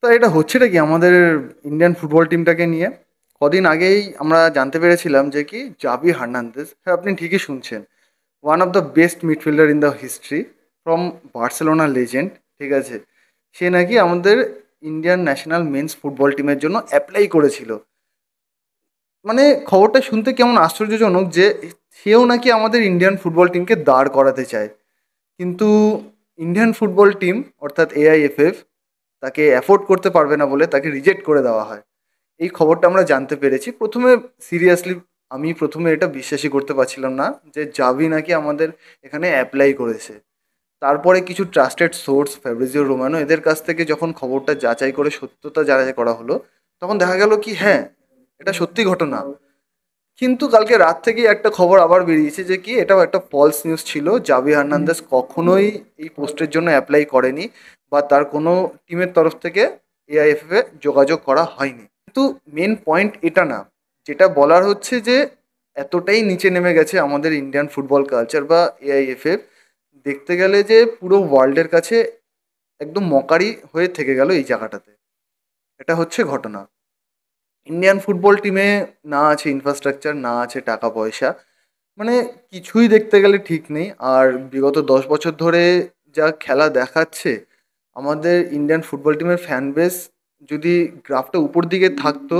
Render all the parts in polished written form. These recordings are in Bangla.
তা এটা হচ্ছেটা কি আমাদের ইন্ডিয়ান ফুটবল টিমটাকে নিয়ে? কদিন আগেই আমরা জানতে পেরেছিলাম যে কি জাভি হার্নান্দেজ, হ্যাঁ আপনি ঠিকই শুনছেন, one of the best midfielder in the history from Barcelona legend, ঠিক আছে, সে নাকি আমাদের ইন্ডিয়ান ন্যাশনাল মেন্স ফুটবল টিমের জন্য অ্যাপ্লাই করেছিল। মানে খবরটা শুনতে কেমন আশ্চর্যজনক যে সেও নাকি আমাদের ইন্ডিয়ান ফুটবল টিমকে দাঁড় করাতে চায়, কিন্তু ইন্ডিয়ান ফুটবল টিম অর্থাৎ এআইএফএফ তাকে অ্যাফোর্ড করতে পারবে না বলে তাকে রিজেক্ট করে দেওয়া হয়। এই খবরটা আমরা জানতে পেরেছি প্রথমে। সিরিয়াসলি আমি প্রথমে এটা বিশ্বাসই করতে পারছিলাম না যে জাভি নাকি আমাদের এখানে অ্যাপ্লাই করেছে। তারপরে কিছু ট্রাস্টেড সোর্স, ফ্যাব্রিজিও রোমানো, এদের কাছ থেকে যখন খবরটা যাচাই করে সত্যতা যাচাই করা হলো, তখন দেখা গেল কি হ্যাঁ, এটা সত্যি ঘটনা। কিন্তু কালকে রাত থেকেই একটা খবর আবার বেরিয়েছে যে কি এটাও একটা ফলস নিউজ ছিল, জাভি হার্নান্দেজ কখনোই এই পোস্টের জন্য অ্যাপ্লাই করেনি বা তার কোনো টিমের তরফ থেকে এআইএফএ যোগাযোগ করা হয়নি। কিন্তু মেন পয়েন্ট এটা না, যেটা বলার হচ্ছে যে এতটাই নিচে নেমে গেছে আমাদের ইন্ডিয়ান ফুটবল কালচার বা এআইএফএফ, দেখতে গেলে যে পুরো ওয়ার্ল্ডের কাছে একদম মকারি হয়ে থেকে গেল এই জায়গাটাতে। এটা হচ্ছে ঘটনা। ইন্ডিয়ান ফুটবল টিমে না আছে ইনফ্রাস্ট্রাকচার, না আছে টাকা পয়সা, মানে কিছুই দেখতে গেলে ঠিক নেই। আর বিগত 10 বছর ধরে যা খেলা দেখাচ্ছে আমাদের ইন্ডিয়ান ফুটবল টিমের ফ্যান বেস, যদি গ্রাফটা উপর দিকে থাকতো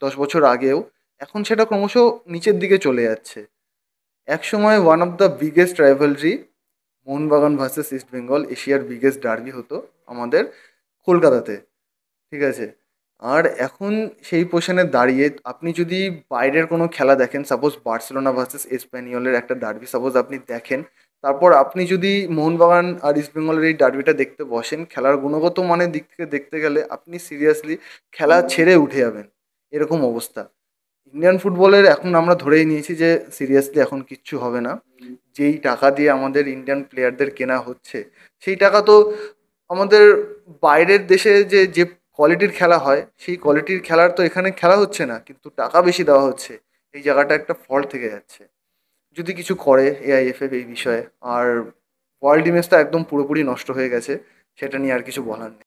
10 বছর আগেও, এখন সেটা ক্রমশ নিচের দিকে চলে যাচ্ছে। এক সময় one of the biggest rivalry, Mohun Bagan versus east Bengal, এশিয়ার বিগেস্ট ডার্বি হতো আমাদের কলকাতাতে, ঠিক আছে। আর এখন সেই পোজিশনে দাঁড়িয়ে আপনি যদি বাইরের কোনো খেলা দেখেন, সাপোজ বার্সেলোনা ভার্সেস এসপ্যানিওলের একটা ডার্বি সাপোজ আপনি দেখেন, তারপর আপনি যদি মোহনবাগান আর ইস্টবেঙ্গলের এই ডার্বিটা দেখতে বসেন, খেলার গুণগত মানের দিক থেকে দেখতে গেলে আপনি সিরিয়াসলি খেলা ছেড়ে উঠে যাবেন, এরকম অবস্থা। ইন্ডিয়ান ফুটবলের এখন আমরা ধরেই নিয়েছি যে সিরিয়াসলি এখন কিচ্ছু হবে না। যেই টাকা দিয়ে আমাদের ইন্ডিয়ান প্লেয়ারদের কেনা হচ্ছে, সেই টাকা তো আমাদের বাইরের দেশে যে যে কোয়ালিটির খেলা হয় সেই কোয়ালিটির খেলার তো এখানে খেলা হচ্ছে না, কিন্তু টাকা বেশি দেওয়া হচ্ছে। এই জায়গাটা একটা ফল্ট থেকে যাচ্ছে। যদি কিছু করে এআইএফএফ এই বিষয়ে, আর ওয়ার্ল্ড ইমেজটা একদম পুরোপুরি নষ্ট হয়ে গেছে, সেটা নিয়ে আর কিছু বলার নেই।